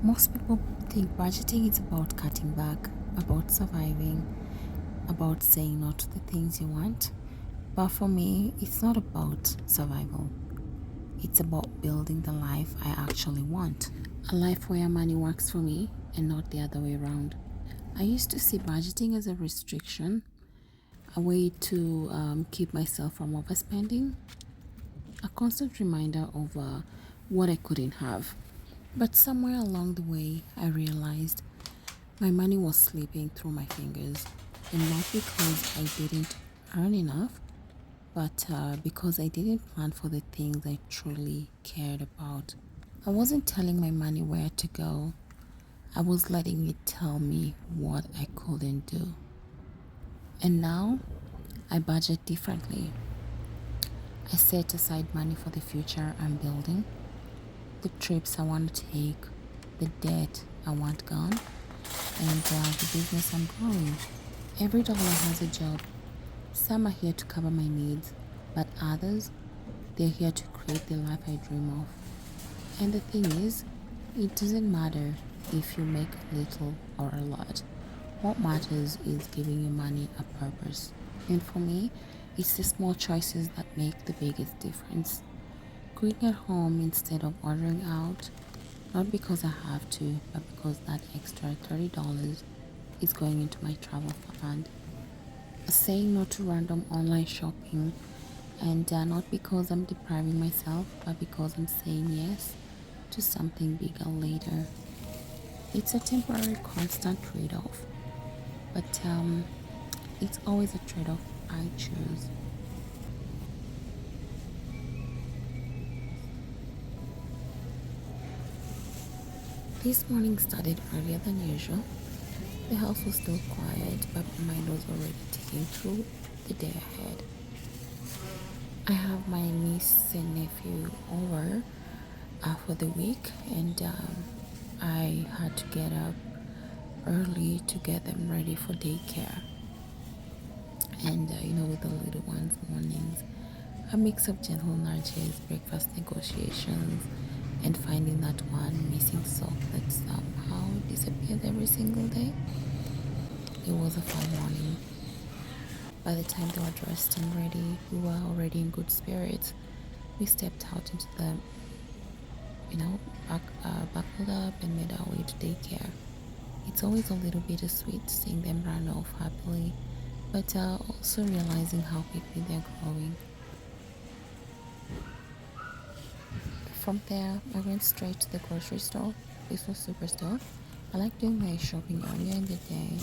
Most people think budgeting is about cutting back, about surviving, about saying no to the things you want. But for me, it's not about survival. It's about building the life I actually want. A life where money works for me and not the other way around. I used to see budgeting as a restriction, a way to keep myself from overspending, a constant reminder of what I couldn't have. But somewhere along the way, I realized my money was slipping through my fingers, and not because I didn't earn enough, but because I didn't plan for the things I truly cared about. I wasn't telling my money where to go, I was letting it tell me what I couldn't do. And now I budget differently. I set aside money for the future I'm building, the trips I want to take, the debt I want gone, and the business I'm growing. Every dollar has a job. Some are here to cover my needs, but others, they're here to create the life I dream of. And the thing is, it doesn't matter if you make little or a lot. What matters is giving your money a purpose. And for me, it's the small choices that make the biggest difference. Cooking at home instead of ordering out, not because I have to, but because that extra $30 is going into my travel fund. Saying no to random online shopping, and not because I'm depriving myself, but because I'm saying yes to something bigger later. It's a temporary, constant trade off, but it's always a trade off I choose. This morning started earlier than usual. The house was still quiet, but my mind was already ticking through the day ahead. I have my niece and nephew over for the week, and I had to get up early to get them ready for daycare. And with the little ones, mornings, a mix of gentle nudges, breakfast negotiations, and finding that one missing sock that somehow disappears every single day. It was a fun morning. By the time they were dressed and ready, we were already in good spirits. We stepped out into the, buckled up and made our way to daycare. It's always a little bittersweet seeing them run off happily, but also realizing how quickly they're growing. From there, I went straight to the grocery store. This was Superstore. I like doing my shopping earlier in the day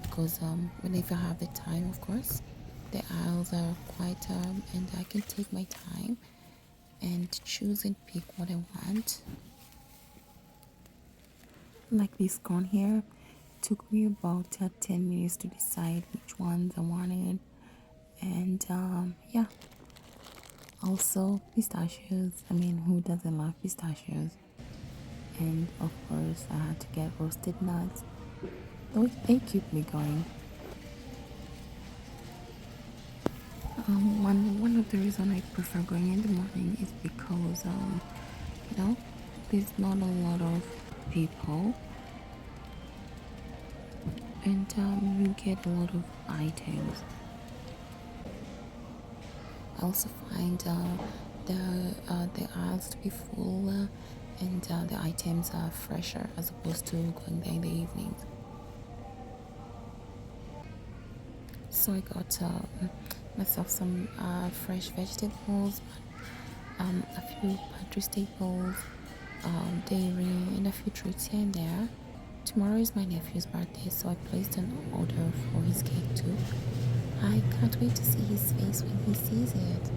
because whenever I have the time, of course, the aisles are quieter and I can take my time and choose and pick what I want. Like this corn here, it took me about 10 minutes to decide which ones I wanted, and yeah. Also, pistachios. I mean, who doesn't love pistachios? And of course, I had to get roasted nuts. They keep me going. One of the reasons I prefer going in the morning is because there's not a lot of people, and you get a lot of items. I also find the aisles to be full, and the items are fresher as opposed to going there in the evenings. So I got myself some fresh vegetables, a few pantry staples, dairy, and a few treats here and there. Tomorrow is my nephew's birthday, so I placed an order for his cake too. I can't wait to see his face when he sees it.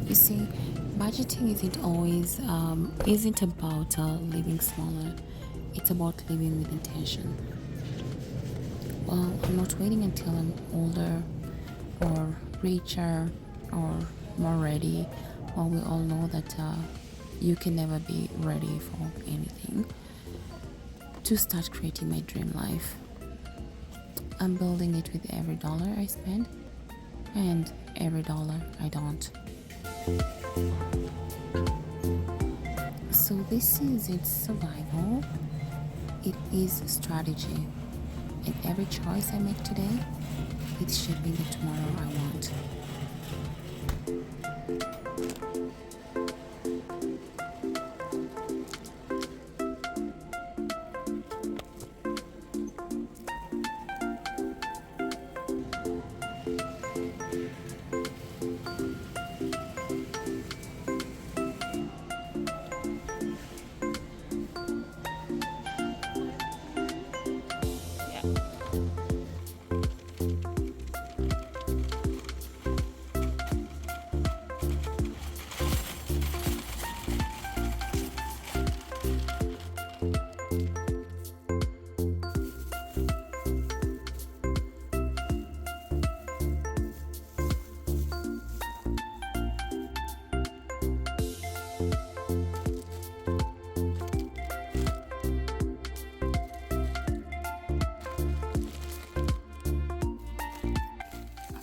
You see, budgeting isn't about living smaller. It's about living with intention. Well, I'm not waiting until I'm older or richer or more ready. Well, we all know that you can never be ready for anything. To start creating my dream life, I'm building it with every dollar I spend and every dollar I don't. So this isn't survival, it is strategy. And every choice I make today, it's shaping the tomorrow I want.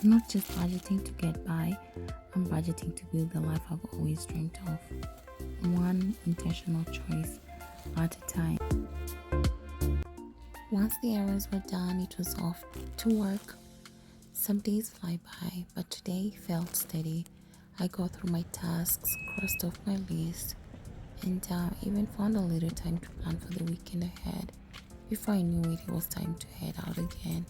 I'm not just budgeting to get by, I'm budgeting to build the life I've always dreamed of. One intentional choice at a time. Once the errands were done, it was off to work. Some days fly by, but today felt steady. I got through my tasks, crossed off my list, and even found a little time to plan for the weekend ahead. Before I knew it, it was time to head out again.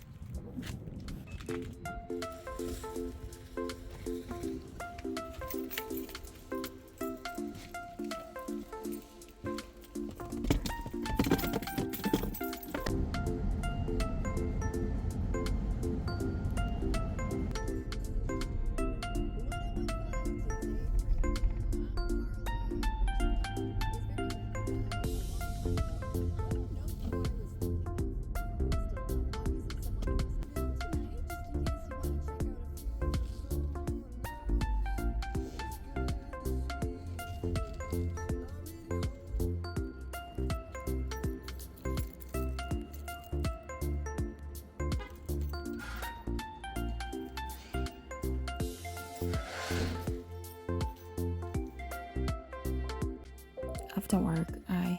After work, I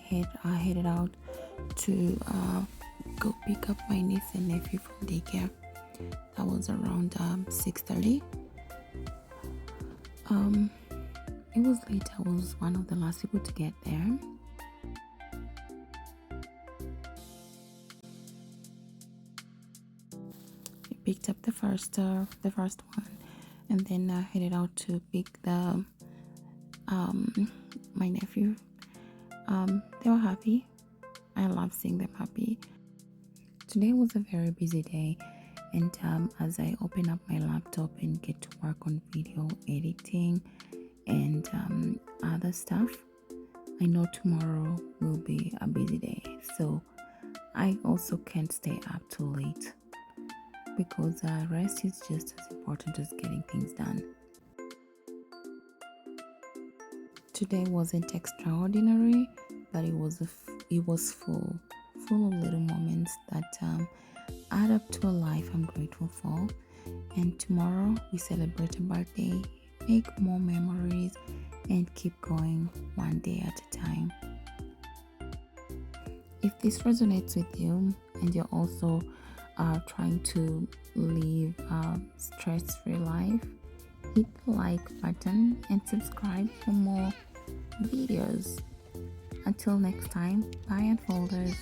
headed out to go pick up my niece and nephew from daycare. That was around 6:30. It was late. I was one of the last people to get there. I picked up the first one, and then headed out to pick the my nephew. They were happy. I love seeing them happy. Today was a very busy day, and as I open up my laptop and get to work on video editing and other stuff, I know tomorrow will be a busy day. So I also can't stay up too late because rest is just as important as getting things done. Today wasn't extraordinary, but it was full of little moments that add up to a life I'm grateful for. And tomorrow we celebrate a birthday, make more memories, and keep going one day at a time. If this resonates with you and you're also trying to live a stress-free life, hit the like button and subscribe for more videos. Until next time, bye Unfolders.